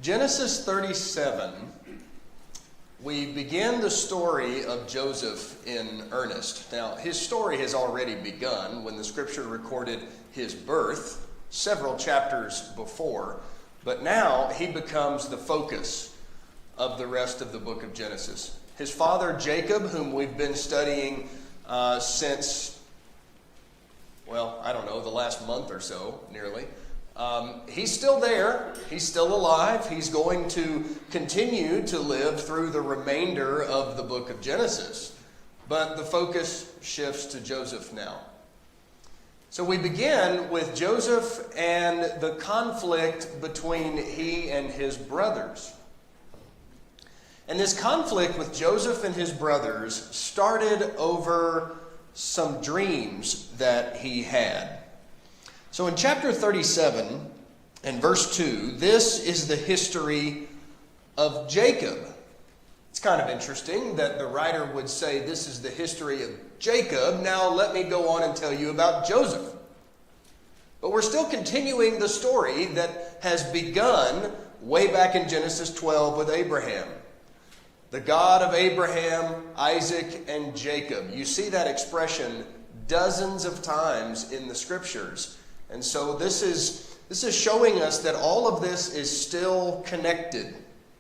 Genesis 37, we begin the story of Joseph in earnest. Now, his story has already begun when the scripture recorded his birth several chapters before, but now he becomes the focus of the rest of the book of Genesis. His father Jacob, whom we've been studying since, the last month or so, nearly. He's still there. He's still alive. He's going to continue to live through the remainder of the book of Genesis. But the focus shifts to Joseph now. So we begin with Joseph and the conflict between he and his brothers. And this conflict with Joseph and his brothers started over some dreams that he had. So in chapter 37 and verse 2, this is the history of Jacob. It's kind of interesting that the writer would say this is the history of Jacob. Now let me go on and tell you about Joseph. But we're still continuing the story that has begun way back in Genesis 12 with Abraham. The God of Abraham, Isaac, and Jacob. You see that expression dozens of times in the scriptures. And so this is showing us that all of this is still connected.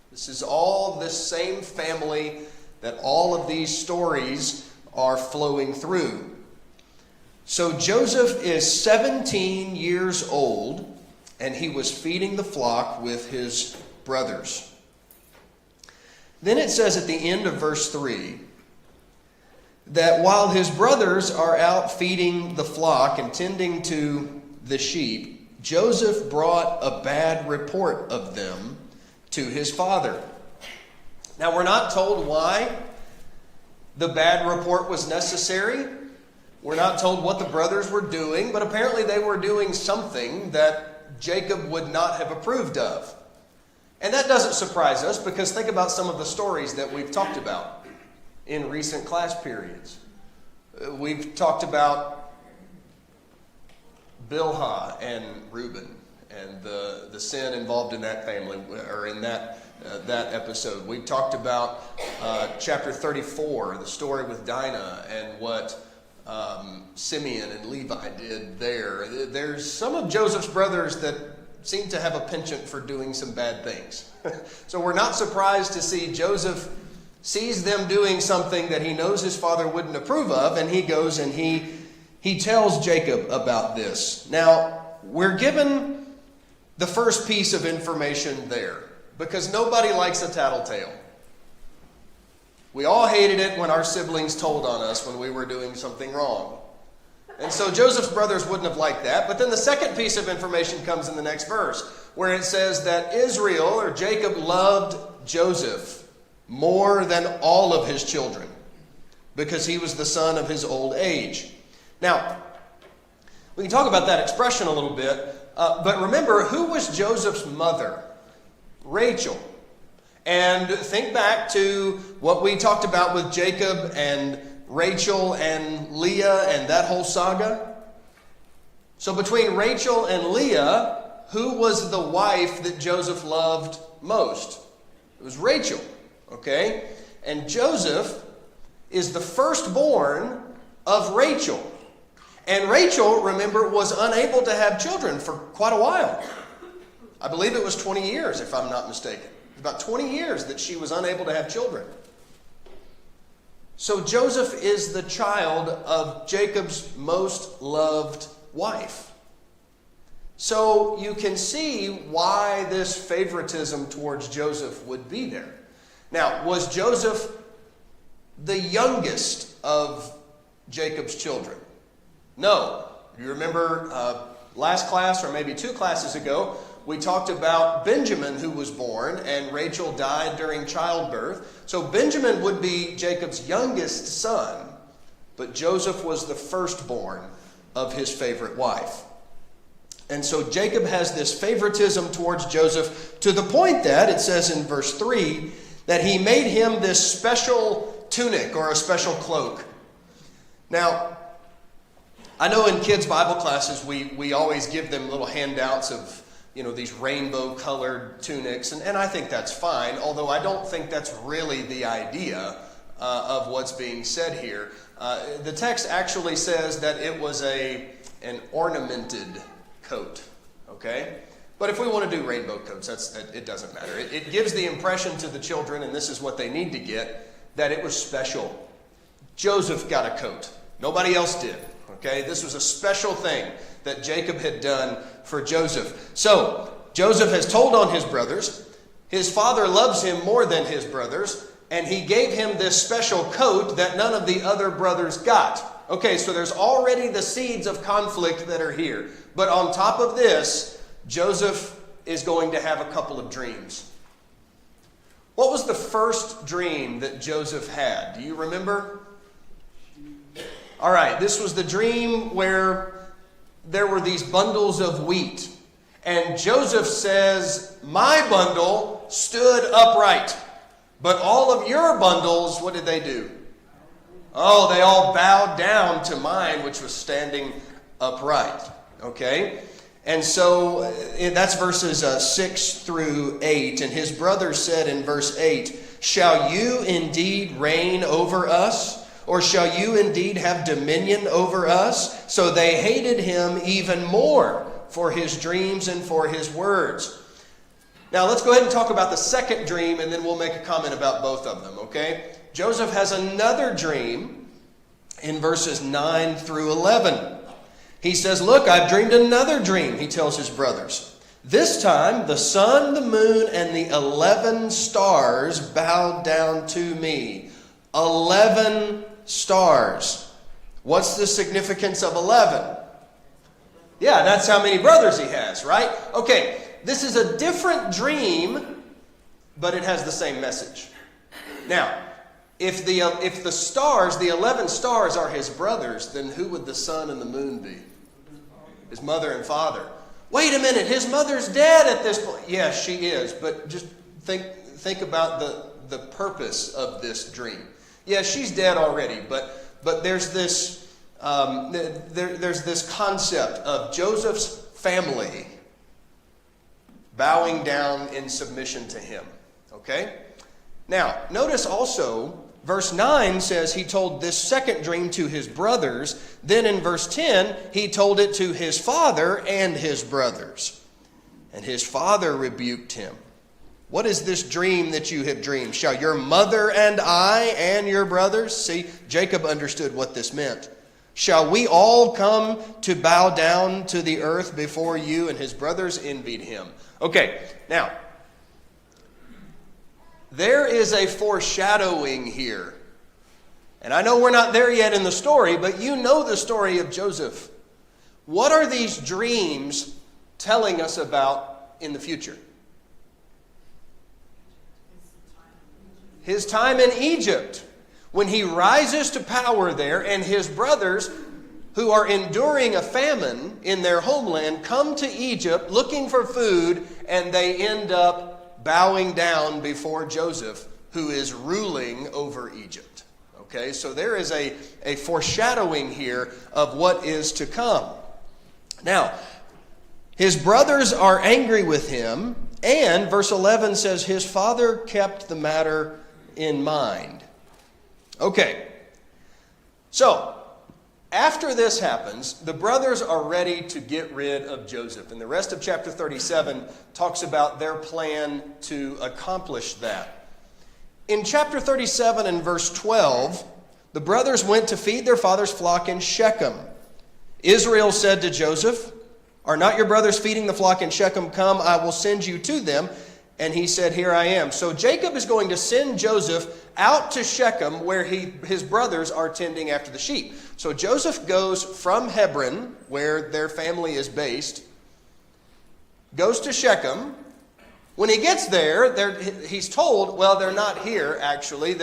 This is all this same family that all of these stories are flowing through. So Joseph is 17 years old, and he was feeding the flock with his brothers. Then it says at the end of verse 3 that while his brothers are out feeding the flock and tending to the sheep, Joseph brought a bad report of them to his father. Now, we're not told why the bad report was necessary. We're not told what the brothers were doing, but apparently they were doing something that Jacob would not have approved of. And that doesn't surprise us, because think about some of the stories that we've talked about in recent class periods. We've talked about Bilhah and Reuben and the sin involved in that family, or in that episode. We talked about chapter 34, the story with Dinah, and what Simeon and Levi did there. There's some of Joseph's brothers that seem to have a penchant for doing some bad things. So we're not surprised to see Joseph sees them doing something that he knows his father wouldn't approve of, and he goes and he tells Jacob about this. Now, we're given the first piece of information there, because nobody likes a tattletale. We all hated it when our siblings told on us when we were doing something wrong. And so Joseph's brothers wouldn't have liked that. But then the second piece of information comes in the next verse, where it says that Israel, or Jacob, loved Joseph more than all of his children, because he was the son of his old age. Now, we can talk about that expression a little bit, but remember, who was Joseph's mother? Rachel. And think back to what we talked about with Jacob and Rachel and Leah and that whole saga. So between Rachel and Leah, who was the wife that Joseph loved most? It was Rachel, okay? And Joseph is the firstborn of Rachel. And Rachel, remember, was unable to have children for quite a while. I believe it was 20 years, if I'm not mistaken. It was about 20 years that she was unable to have children. So Joseph is the child of Jacob's most loved wife. So you can see why this favoritism towards Joseph would be there. Now, was Joseph the youngest of Jacob's children? No. You remember last class, or maybe 2 classes ago, we talked about Benjamin, who was born, and Rachel died during childbirth. So Benjamin would be Jacob's youngest son, but Joseph was the firstborn of his favorite wife. And so Jacob has this favoritism towards Joseph, to the point that it says in verse 3 that he made him this special tunic, or a special cloak. Now, I know in kids' Bible classes we always give them little handouts of these rainbow-colored tunics, and I think that's fine, although I don't think that's really the idea of what's being said here. The text actually says that it was an ornamented coat, okay? But if we want to do rainbow coats, it doesn't matter. It gives the impression to the children, and this is what they need to get, that it was special. Joseph got a coat. Nobody else did, okay? This was a special thing that Jacob had done for Joseph. So, Joseph has told on his brothers. His father loves him more than his brothers, and he gave him this special coat that none of the other brothers got. Okay, so there's already the seeds of conflict that are here. But on top of this, Joseph is going to have a couple of dreams. What was the first dream that Joseph had? Do you remember? All right, this was the dream where there were these bundles of wheat. And Joseph says, my bundle stood upright. But all of your bundles, what did they do? Oh, they all bowed down to mine, which was standing upright. Okay? And so that's verses 6 through 8. And his brothers said in verse 8, shall you indeed reign over us? Or shall you indeed have dominion over us? So they hated him even more for his dreams and for his words. Now let's go ahead and talk about the second dream, and then we'll make a comment about both of them, okay? Joseph has another dream in verses 9 through 11. He says, look, I've dreamed another dream, he tells his brothers. This time the sun, the moon, and the 11 stars bowed down to me. 11 stars. What's the significance of 11? Yeah, that's how many brothers he has, right? Okay, this is a different dream, but it has the same message. Now, if the stars, the 11 stars are his brothers, then who would the sun and the moon be? His mother and father. Wait a minute, his mother's dead at this point. Yes, she is, but just think about the purpose of this dream. Yeah, she's dead already, but there's this there's this concept of Joseph's family bowing down in submission to him. Okay? Now, notice also, verse 9 says he told this second dream to his brothers. Then in verse 10, he told it to his father and his brothers. And his father rebuked him. What is this dream that you have dreamed? Shall your mother and I and your brothers? See, Jacob understood what this meant. Shall we all come to bow down to the earth before you? And his brothers envied him. Okay, now, there is a foreshadowing here. And I know we're not there yet in the story, but you know the story of Joseph. What are these dreams telling us about in the future? His time in Egypt, when he rises to power there, and his brothers, who are enduring a famine in their homeland, come to Egypt looking for food, and they end up bowing down before Joseph, who is ruling over Egypt. Okay, so there is a foreshadowing here of what is to come. Now, his brothers are angry with him, and verse 11 says his father kept the matter in mind. Okay, so after this happens, the brothers are ready to get rid of Joseph. And the rest of chapter 37 talks about their plan to accomplish that. In chapter 37 and verse 12, the brothers went to feed their father's flock in Shechem. Israel said to Joseph, are not your brothers feeding the flock in Shechem? Come, I will send you to them. And he said, here I am. So Jacob is going to send Joseph out to Shechem, where his brothers are tending after the sheep. So Joseph goes from Hebron, where their family is based, goes to Shechem. When he gets there, he's told, well, they're not here, actually.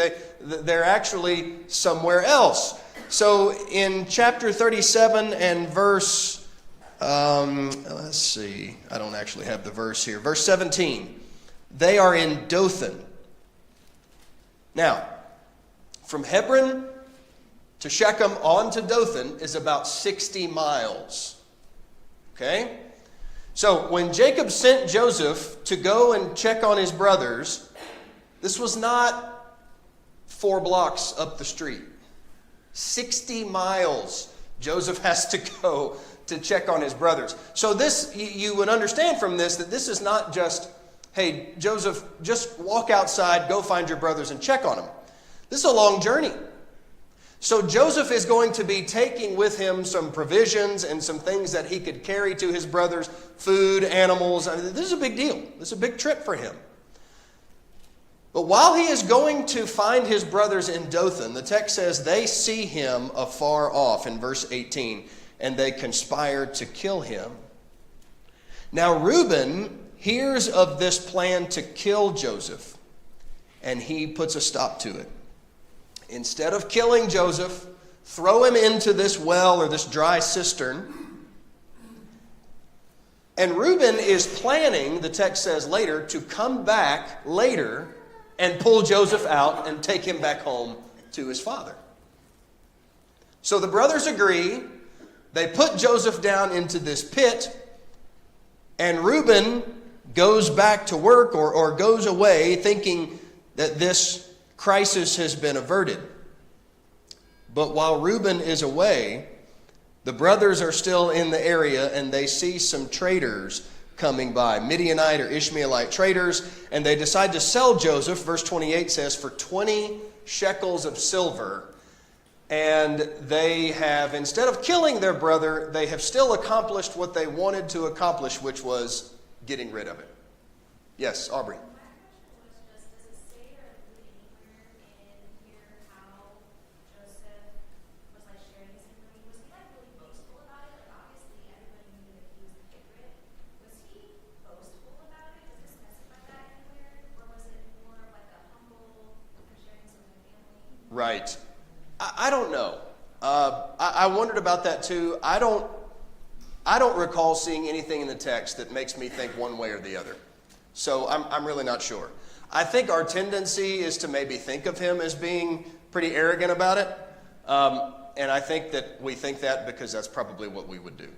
They're actually somewhere else. So in chapter 37 and verse, let's see, I don't actually have the verse here. Verse 17. They are in Dothan. Now, from Hebron to Shechem on to Dothan is about 60 miles. Okay? So when Jacob sent Joseph to go and check on his brothers, this was not 4 blocks up the street. 60 miles Joseph has to go to check on his brothers. So this, you would understand from this that this is not just, hey, Joseph, just walk outside, go find your brothers and check on them. This is a long journey. So Joseph is going to be taking with him some provisions and some things that he could carry to his brothers, food, animals. I mean, this is a big deal. This is a big trip for him. But while he is going to find his brothers in Dothan, the text says they see him afar off in verse 18, and they conspire to kill him. Now Reuben hears of this plan to kill Joseph, and he puts a stop to it. Instead of killing Joseph, throw him into this well or this dry cistern. And Reuben is planning, the text says later, to come back later and pull Joseph out and take him back home to his father. So the brothers agree. They put Joseph down into this pit, and Reuben goes back to work or goes away thinking that this crisis has been averted. But while Reuben is away, the brothers are still in the area, and they see some traders coming by, Midianite or Ishmaelite traders, and they decide to sell Joseph, verse 28 says, for 20 shekels of silver. And they have, instead of killing their brother, they have still accomplished what they wanted to accomplish, which was getting rid of it. Yes, Aubrey. Right. I don't know. I wondered about that too. I don't recall seeing anything in the text that makes me think one way or the other. So I'm really not sure. I think our tendency is to maybe think of him as being pretty arrogant about it. And I think that we think that because that's probably what we would do.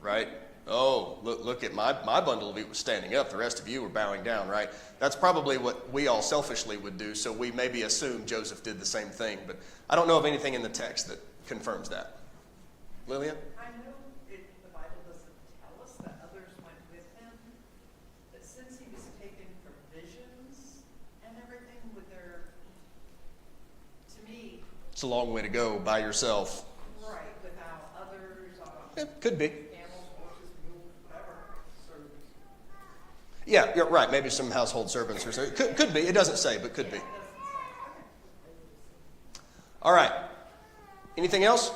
Right? Oh, look at my bundle of wheat was standing up. The rest of you were bowing down, right? That's probably what we all selfishly would do, so we maybe assume Joseph did the same thing. But I don't know of anything in the text that confirms that. Lillian? I know the Bible doesn't tell us that others went with him, but since he was taking provisions and everything with to me... It's a long way to go by yourself. Right, without others. It could be. Whatever. Yeah, you're right. Maybe some household servants or so. Could be. It doesn't say, but could be. All right. Anything else?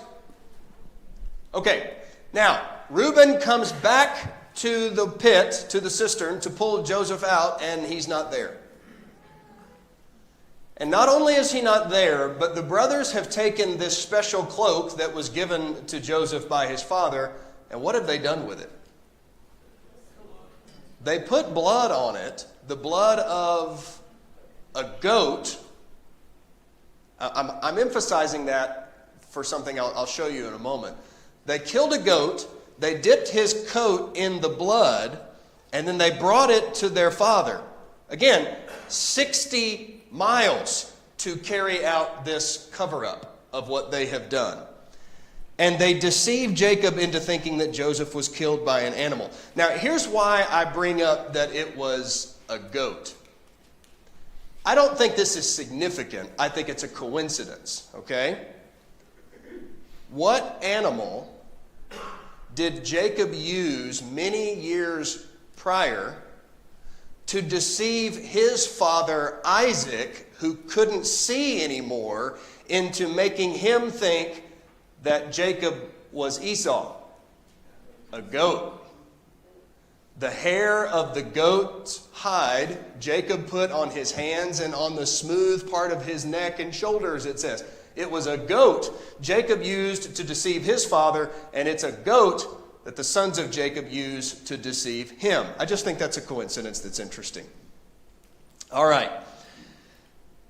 Okay. Now, Reuben comes back to the pit, to the cistern, to pull Joseph out, and he's not there. And not only is he not there, but the brothers have taken this special cloak that was given to Joseph by his father, and what have they done with it? They put blood on it, the blood of a goat. I'm emphasizing that for something I'll show you in a moment. They killed a goat, they dipped his coat in the blood, and then they brought it to their father. Again, 60 miles to carry out this cover-up of what they have done. And they deceived Jacob into thinking that Joseph was killed by an animal. Now, here's why I bring up that it was a goat. I don't think this is significant. I think it's a coincidence, okay? What animal did Jacob use many years prior to deceive his father Isaac, who couldn't see anymore, into making him think that Jacob was Esau? A goat. The hair of the goat's hide Jacob put on his hands and on the smooth part of his neck and shoulders, it says. It was a goat Jacob used to deceive his father, and it's a goat that the sons of Jacob used to deceive him. I just think that's a coincidence that's interesting. All right.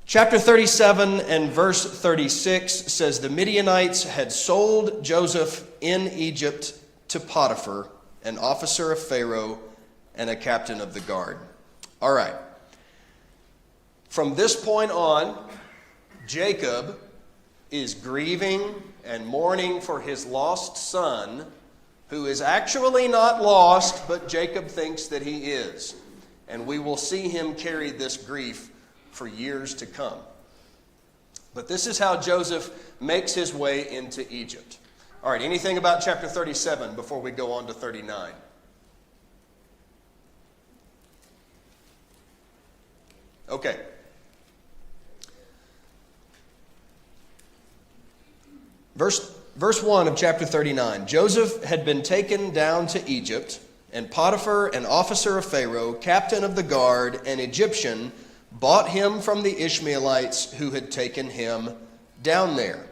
Chapter 37 and verse 36 says, the Midianites had sold Joseph in Egypt to Potiphar, an officer of Pharaoh, and a captain of the guard. All right. From this point on, Jacob is grieving and mourning for his lost son, who is actually not lost, but Jacob thinks that he is. And we will see him carry this grief for years to come. But this is how Joseph makes his way into Egypt. All right, anything about chapter 37 before we go on to 39? Okay. Verse 1 of chapter 39. Joseph had been taken down to Egypt, and Potiphar, an officer of Pharaoh, captain of the guard, an Egyptian, bought him from the Ishmaelites who had taken him down there.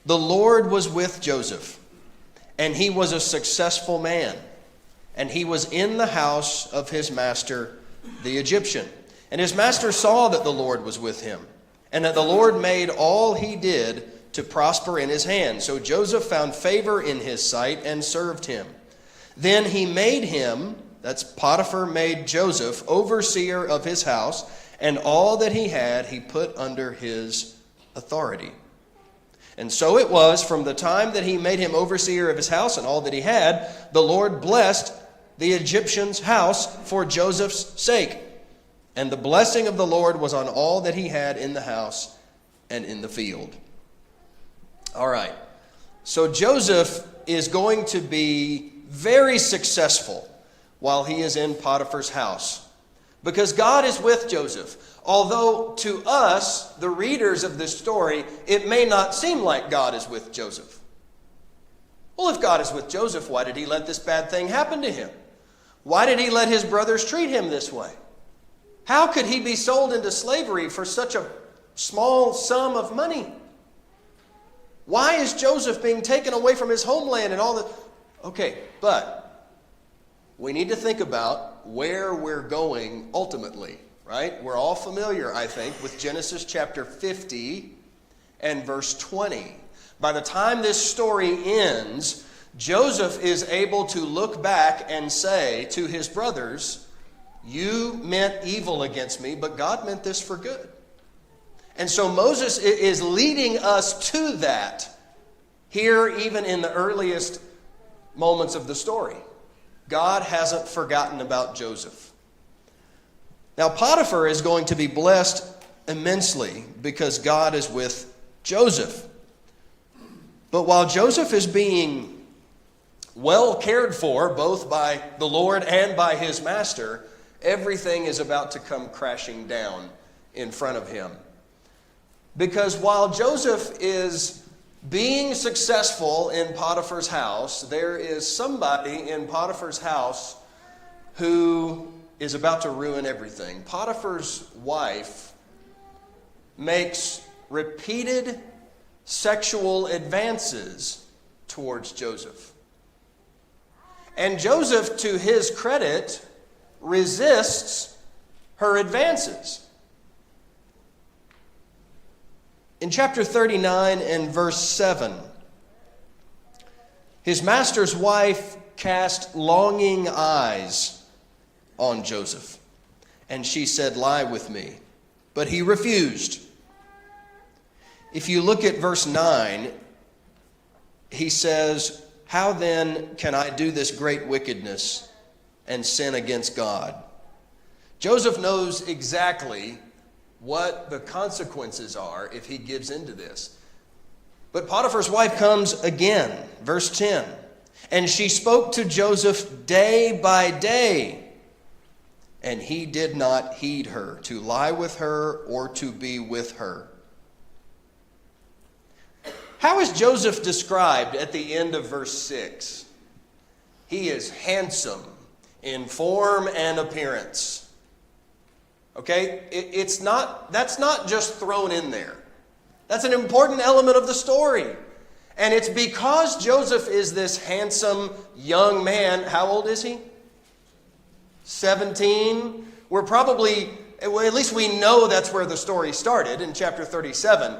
The Lord was with Joseph, and he was a successful man, and he was in the house of his master, the Egyptian. And his master saw that the Lord was with him, and that the Lord made all he did to prosper in his hand. So Joseph found favor in his sight and served him. Then he made him, that's Potiphar made Joseph, overseer of his house, and all that he had he put under his authority. And so it was, from the time that he made him overseer of his house and all that he had, the Lord blessed the Egyptian's house for Joseph's sake. And the blessing of the Lord was on all that he had in the house and in the field. All right. So Joseph is going to be very successful while he is in Potiphar's house, because God is with Joseph. Although to us, the readers of this story, it may not seem like God is with Joseph. Well, if God is with Joseph, why did he let this bad thing happen to him? Why did he let his brothers treat him this way? How could he be sold into slavery for such a small sum of money? Why is Joseph being taken away from his homeland and all that? Okay, but we need to think about where we're going ultimately, right? We're all familiar, I think, with Genesis chapter 50 and verse 20. By the time this story ends, Joseph is able to look back and say to his brothers, "You meant evil against me, but God meant this for good." And so Moses is leading us to that here, even in the earliest moments of the story. God hasn't forgotten about Joseph. Now, Potiphar is going to be blessed immensely because God is with Joseph. But while Joseph is being well cared for, both by the Lord and by his master, everything is about to come crashing down in front of him. Because while Joseph is being successful in Potiphar's house, there is somebody in Potiphar's house who is about to ruin everything. Potiphar's wife makes repeated sexual advances towards Joseph. And Joseph, to his credit, resists her advances. In chapter 39 and verse 7, his master's wife cast longing eyes on Joseph, and she said, "Lie with me." But he refused. If you look at verse 9, he says, "How then can I do this great wickedness and sin against God?" Joseph knows exactly what the consequences are if he gives into this. But Potiphar's wife comes again, verse 10, "And she spoke to Joseph day by day, and he did not heed her, to lie with her or to be with her." How is Joseph described at the end of verse 6? He is handsome in form and appearance. Okay? That's not just thrown in there. That's an important element of the story. And it's because Joseph is this handsome young man. How old is he? 17. We're probably, well, at least we know that's where the story started in chapter 37.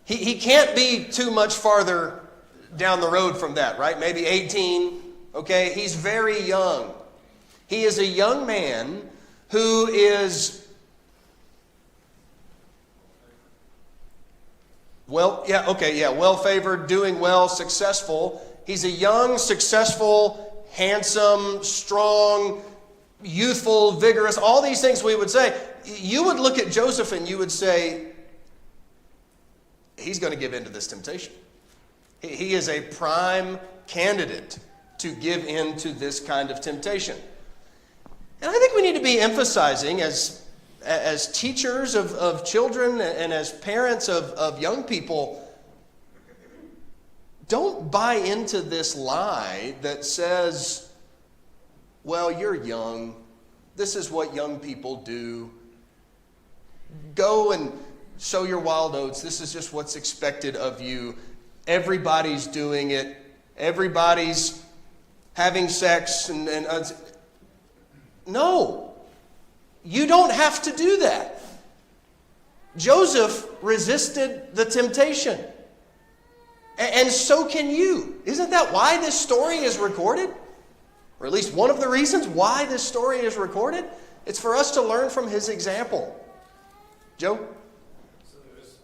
He can't be too much farther down the road from that, right? Maybe 18. Okay, he's very young. He is a young man who is well-favored, doing well, successful. He's a young, successful, handsome, strong, youthful, vigorous, all these things we would say. You would look at Joseph and you would say, he's going to give in to this temptation. He is a prime candidate to give in to this kind of temptation. And I think we need to be emphasizing as teachers of children and as parents of young people, don't buy into this lie that says, well, you're young. This is what young people do. Go and sow your wild oats. This is just what's expected of you. Everybody's doing it. Everybody's having sex. No, you don't have to do that. Joseph resisted the temptation. And so can you. Isn't that why this story is recorded? Or at least one of the reasons why this story is recorded? It's for us to learn from his example. Joe? So there was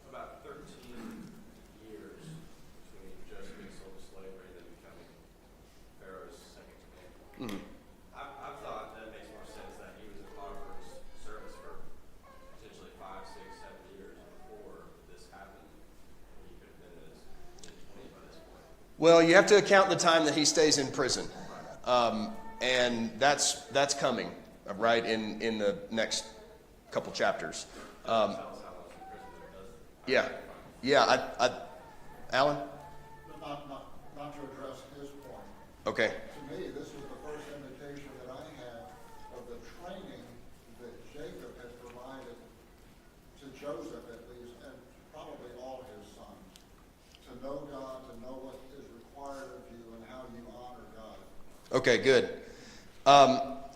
about 13 years between Joseph being sold to slavery and then becoming Pharaoh's second commander. I've thought that it makes more sense that he was in Potiphar's service for potentially 5, 6, 7 years before this happened. He could have been in his mid-20s by this point. Well, you have to account the time that he stays in prison. And that's coming, right, in the next couple chapters. Yeah. Alan? Not to address his point. Okay. To me, this is the first indication that I have of the training that Jacob had provided to Joseph, at least, and probably all his sons, to know God, to know what is required of you and how you honor God. Okay, good.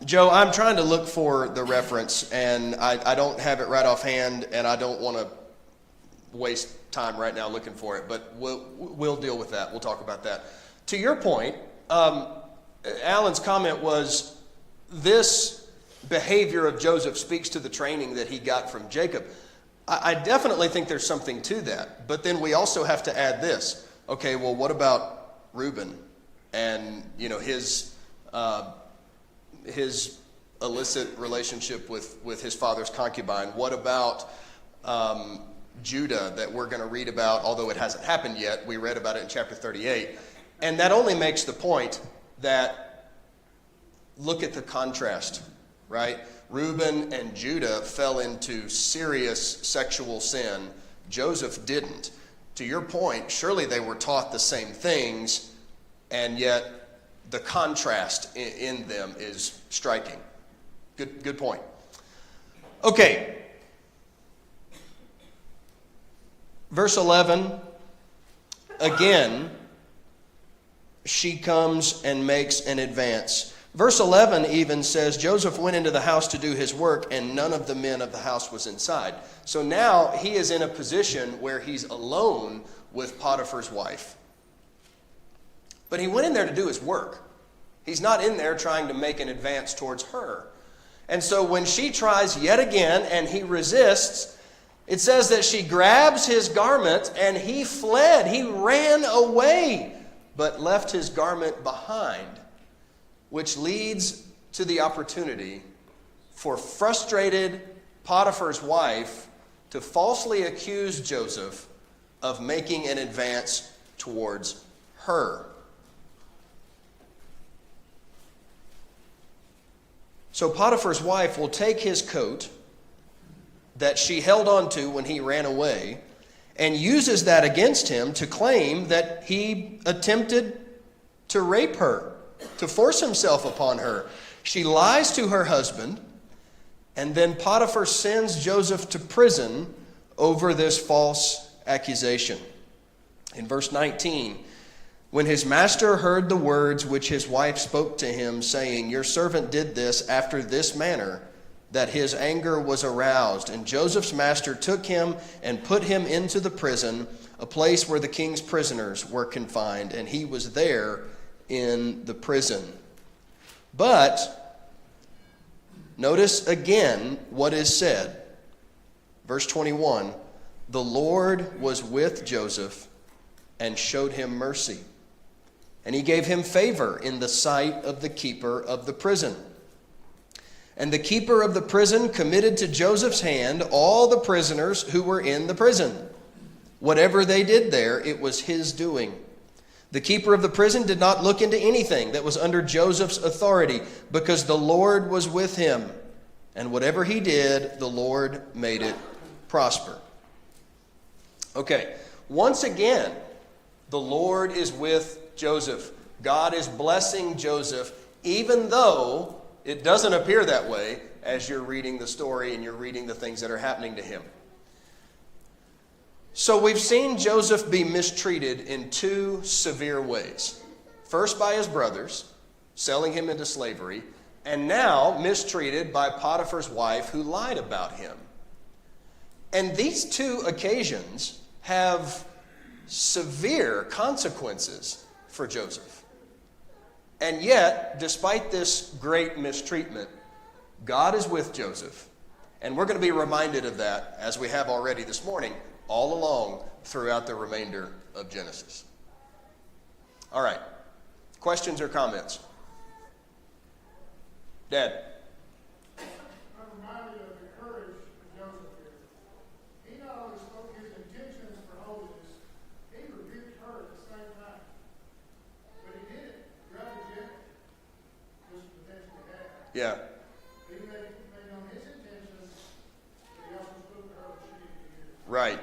Joe, I'm trying to look for the reference, and I don't have it right offhand, and I don't want to waste time right now looking for it, but we'll deal with that. We'll talk about that. To your point, Alan's comment was this behavior of Joseph speaks to the training that he got from Jacob. I definitely think there's something to that, but then we also have to add this. Okay, well, what about Reuben and his illicit relationship with his father's concubine? What about Judah that we're going to read about, although it hasn't happened yet? We read about it in chapter 38. And that only makes the point that look at the contrast, right? Reuben and Judah fell into serious sexual sin. Joseph didn't. To your point, surely they were taught the same things, and yet the contrast in them is striking. Good point. Okay. Verse 11, again, she comes and makes an advance. Verse 11 even says, Joseph went into the house to do his work, and none of the men of the house was inside. So now he is in a position where he's alone with Potiphar's wife. But he went in there to do his work. He's not in there trying to make an advance towards her. And so when she tries yet again and he resists, it says that she grabs his garment and he fled. He ran away, but left his garment behind, which leads to the opportunity for frustrated Potiphar's wife to falsely accuse Joseph of making an advance towards her. So Potiphar's wife will take his coat that she held on to when he ran away and uses that against him to claim that he attempted to rape her, to force himself upon her. She lies to her husband, and then Potiphar sends Joseph to prison over this false accusation. In verse 19, when his master heard the words which his wife spoke to him, saying, your servant did this after this manner, that his anger was aroused. And Joseph's master took him and put him into the prison, a place where the king's prisoners were confined, and he was there in the prison. But notice again what is said. Verse 21, the Lord was with Joseph and showed him mercy, and he gave him favor in the sight of the keeper of the prison. And the keeper of the prison committed to Joseph's hand all the prisoners who were in the prison. Whatever they did there, it was his doing. The keeper of the prison did not look into anything that was under Joseph's authority, because the Lord was with him. And whatever he did, the Lord made it prosper. Okay, once again, the Lord is with Joseph. God is blessing Joseph, even though it doesn't appear that way as you're reading the story and you're reading the things that are happening to him. So we've seen Joseph be mistreated in two severe ways. First by his brothers, selling him into slavery, and now mistreated by Potiphar's wife who lied about him. And these two occasions have severe consequences for Joseph. And yet, despite this great mistreatment, God is with Joseph. And we're going to be reminded of that, as we have already this morning, all along throughout the remainder of Genesis. All right. Questions or comments? Dad? I'm reminded of the courage of Joseph here. He not only spoke his intentions for holiness, he rebuked her at the same time. But he did it rather gently, just potentially had. Yeah. He made known his intentions, but he also spoke to her what she needed to hear. Right.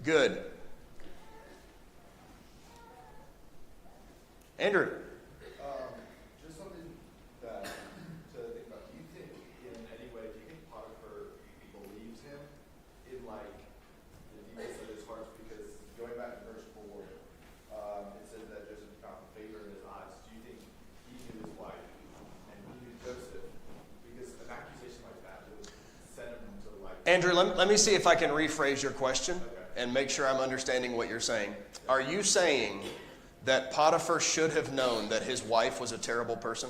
Good. Andrew? Just something that to think about. Do you think in any way, do you think Potiphar believes him in like the deepest of his heart? Because going back to verse 4, it says that Joseph found favor in his eyes. Do you think he knew his wife and he knew Joseph? Because an accusation like that would send him to like... Andrew, let me see if I can rephrase your question and make sure I'm understanding what you're saying. Are you saying that Potiphar should have known that his wife was a terrible person?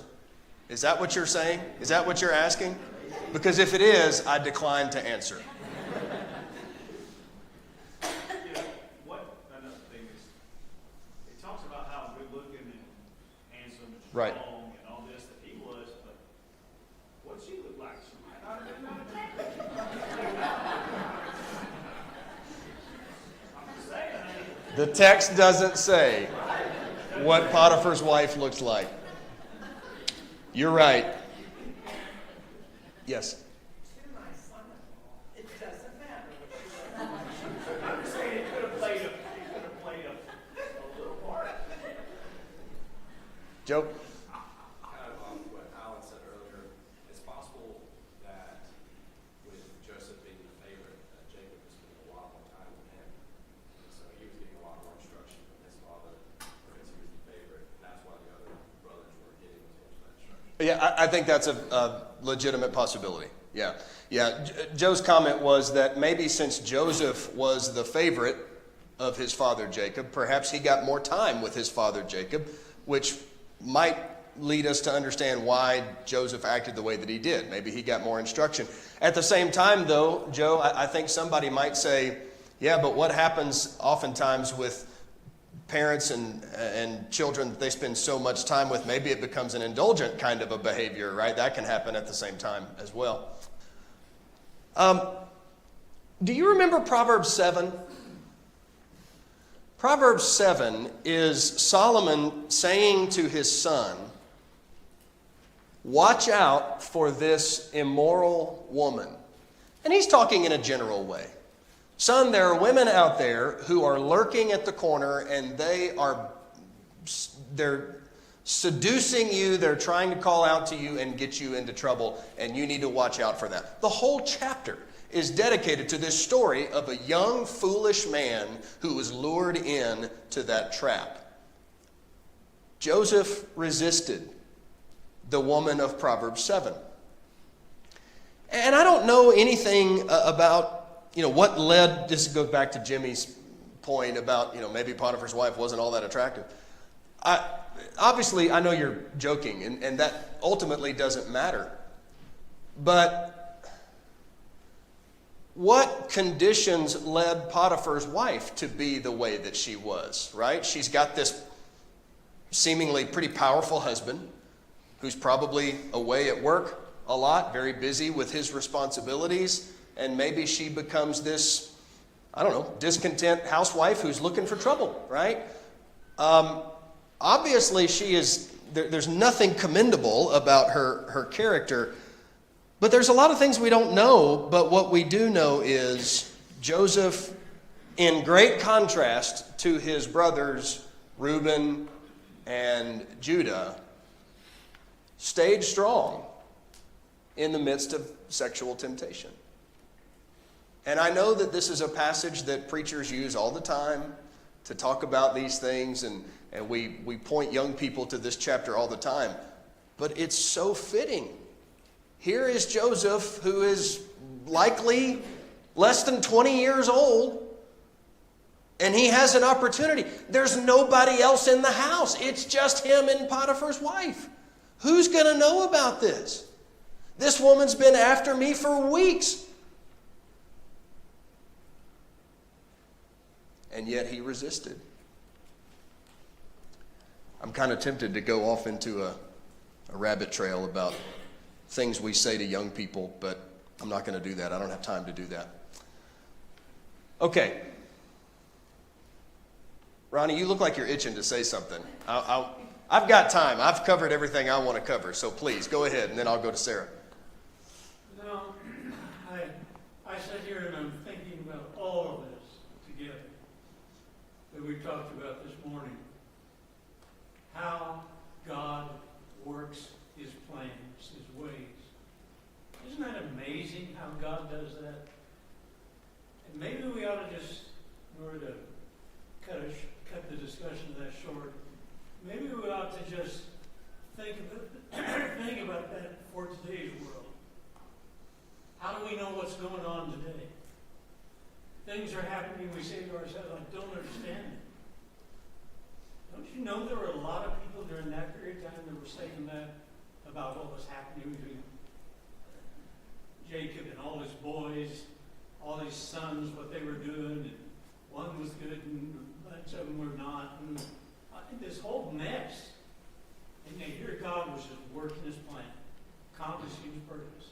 Is that what you're saying? Is that what you're asking? Because if it is, I decline to answer. What another thing is, it talks about how good looking and handsome and strong Right. and all this that he was, but what she looked like, she might not have been that I'm just saying, I mean, The text doesn't say what Potiphar's wife looked like. You're right. Yes. To my son-in-law, it doesn't matter what she looks like. I'm just saying it could have played a little part. Joe? Kind of off what Alan said earlier, it's possible that with Joseph being the favorite, that Jacob was spending a lot more time with him. And so he was getting a lot more instruction from his father because he was the favorite. And that's why the other brothers were getting as much of that instruction. Yeah, I think that's a legitimate possibility. Yeah. Joe's comment was that maybe since Joseph was the favorite of his father Jacob, perhaps he got more time with his father Jacob, which might lead us to understand why Joseph acted the way that he did. Maybe he got more instruction. At the same time, though, Joe, I think somebody might say, yeah, but what happens oftentimes with parents and children that they spend so much time with, maybe it becomes an indulgent kind of a behavior, right? That can happen at the same time as well. Do you remember Proverbs 7? Proverbs 7 is Solomon saying to his son, watch out for this immoral woman. And he's talking in a general way. Son, there are women out there who are lurking at the corner and they're seducing you, they're trying to call out to you and get you into trouble, and you need to watch out for that. The whole chapter is dedicated to this story of a young, foolish man who was lured in to that trap. Joseph resisted the woman of Proverbs 7. And I don't know anything about, what led, this goes back to Jimmy's point about, maybe Potiphar's wife wasn't all that attractive. obviously, I know you're joking, and that ultimately doesn't matter. But what conditions led Potiphar's wife to be the way that she was, right? She's got this seemingly pretty powerful husband who's probably away at work a lot, very busy with his responsibilities, and maybe she becomes this, I don't know, discontent housewife who's looking for trouble, right? Obviously, there's nothing commendable about her character, but there's a lot of things we don't know, but what we do know is Joseph, in great contrast to his brothers Reuben and Judah, stayed strong in the midst of sexual temptation. And I know that this is a passage that preachers use all the time to talk about these things, and we point young people to this chapter all the time. But it's so fitting. Here is Joseph, who is likely less than 20 years old, and he has an opportunity. There's nobody else in the house. It's just him and Potiphar's wife. Who's going to know about this? This woman's been after me for weeks. And yet he resisted. I'm kind of tempted to go off into a rabbit trail about things we say to young people, but I'm not going to do that. I don't have time to do that. Okay. Ronnie, you look like you're itching to say something. I've got time. I've covered everything I want to cover, so please go ahead, and then I'll go to Sarah. No, I sit here and I'm thinking about all of this together that we talked about this morning. How God works his plans, his ways. Isn't that amazing how God does that? And maybe we ought to just, in order to cut the discussion of that short, maybe we ought to just think about that for today's world. How do we know what's going on today? Things are happening, we say to ourselves, I don't understand it. Don't you know there were a lot of people during that period of time that were saying that about what was happening between Jacob and all his boys, all his sons, what they were doing, and one was good and a bunch of them were not. And this whole mess. And here God was just working his plan, accomplishing his purpose.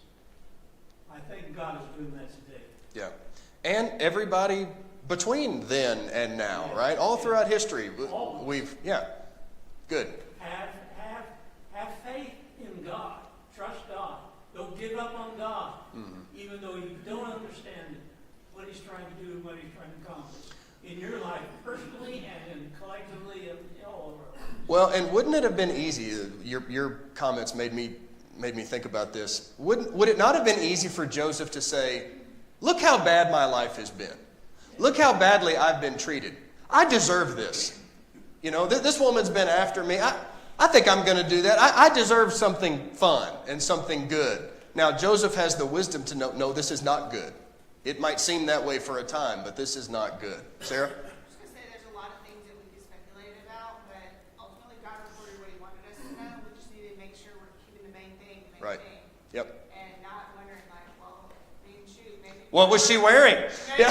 I think God is doing that today. Yeah. And everybody between then and now, right? All throughout history, we've, good. Have faith in God. Trust God. Don't give up on God, even though you don't understand what he's trying to do and what he's trying to accomplish in your life, personally and collectively, and all over. Well, and wouldn't it have been easy? Your comments made me think about this. Would it not have been easy for Joseph to say, "Look how bad my life has been. Look how badly I've been treated. I deserve this. You know, this woman's been after me. I think I'm going to do that. I deserve something fun and something good." Now, Joseph has the wisdom to know, no, this is not good. It might seem that way for a time, but this is not good. Sarah? I was going to say there's a lot of things that we could speculate about, but ultimately God reported what he wanted us to know. We just need to make sure we're keeping the main thing the main Right. thing. Yep. And not wondering like, well, maybe. What was she wearing? Maybe she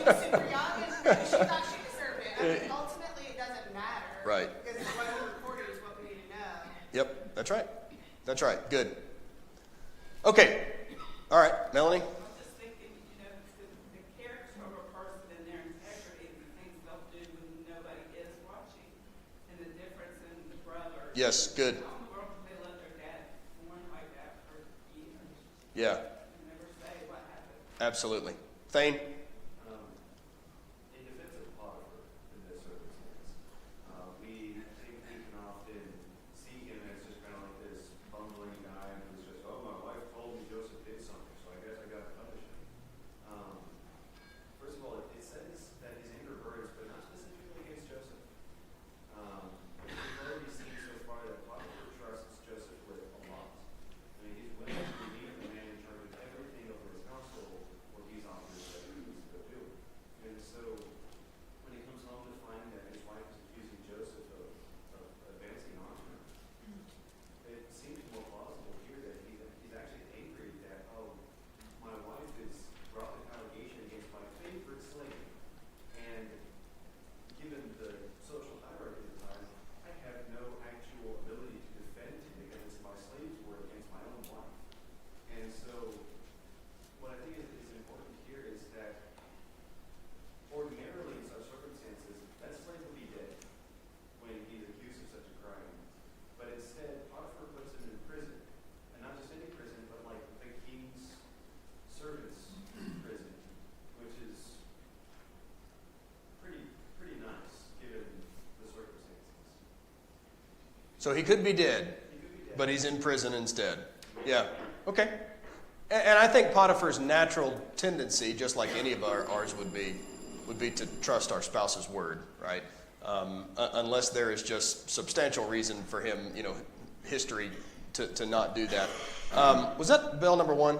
was super young and maybe she thought she deserved it. I mean, ultimately it doesn't matter. Right. Because what he reported is what we need to know. Yep, that's right. That's right. Good. Okay. All right, Melanie? I was just thinking, the character of a person and their integrity and the things they'll do when nobody is watching, and the difference in the brothers. Yes, good. How in the world did they let their dad mourn like that for years Yeah, and never say what happened? absolutely. Thane? In defense of Potiphar in this circumstance, we think we can often see him as just kind of like this bumbling guy who's just, oh, my wife told me Joseph did something, so I guess I got to punish him. First of all, it says that his anger burns, but not specifically against Joseph. We've already seen so far that Potiphar trusts Joseph with a lot. I mean, he's willing to leave the man in charge of everything over his household, or he's off his So he could be dead, but he's in prison instead. Yeah. Okay. And I think Potiphar's natural tendency, just like any of ours would be to trust our spouse's word, right? Unless there is just substantial reason for him, history to not do that. Was that bell number 1?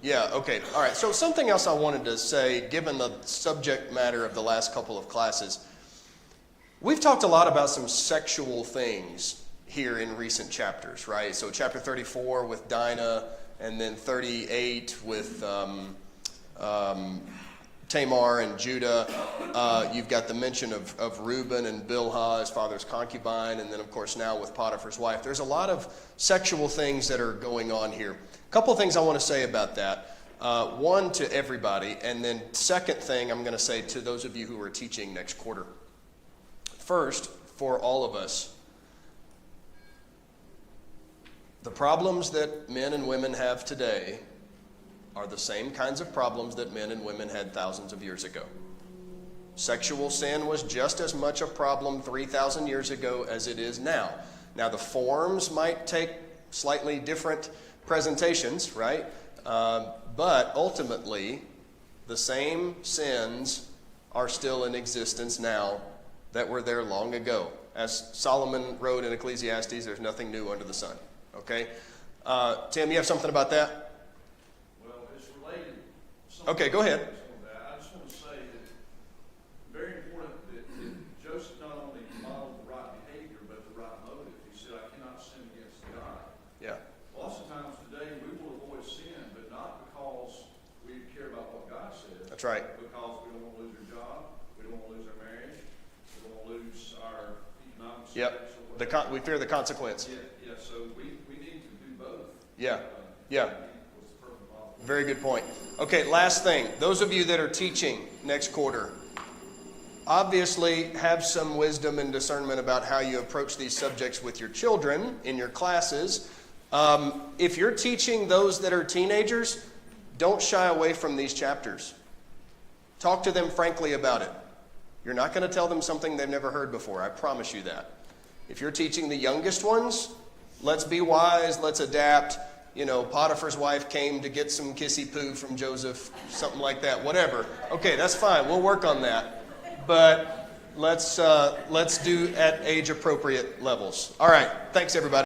Yeah, okay. All right. So something else I wanted to say, given the subject matter of the last couple of classes, we've talked a lot about some sexual things here in recent chapters, right? So chapter 34 with Dinah, and then 38 with Tamar and Judah. You've got the mention of Reuben and Bilhah, his father's concubine, and then of course now with Potiphar's wife. There's a lot of sexual things that are going on here. A couple of things I want to say about that. One, to everybody, and then second thing I'm going to say to those of you who are teaching next quarter. First, for all of us, the problems that men and women have today are the same kinds of problems that men and women had thousands of years ago. Sexual sin was just as much a problem 3,000 years ago as it is now. Now, the forms might take slightly different presentations, right? But ultimately, the same sins are still in existence now that were there long ago. As Solomon wrote in Ecclesiastes, there's nothing new under the sun. Okay? Tim, you have something about that? Well, it's related. Okay, go ahead. I just want to say that very important that Joseph not only modeled the right behavior, but the right motive. He said, I cannot sin against God. Yeah. Lots of times today we will avoid sin, but not because we care about what God says. That's right. Because we don't want to lose our job, we don't want to lose our marriage, we don't want to lose our economic Yep. status. or whatever. We fear the consequence. Yeah, so we need to do both. Yeah. Yeah. Was the perfect model. Very good point. Okay, last thing. Those of you that are teaching next quarter, obviously have some wisdom and discernment about how you approach these subjects with your children in your classes. If you're teaching those that are teenagers, don't shy away from these chapters. Talk to them frankly about it. You're not going to tell them something they've never heard before. I promise you that. If you're teaching the youngest ones, let's be wise, let's adapt. Potiphar's wife came to get some kissy poo from Joseph, something like that, whatever. Okay, that's fine. We'll work on that. But let's do at age appropriate levels. All right. Thanks, everybody.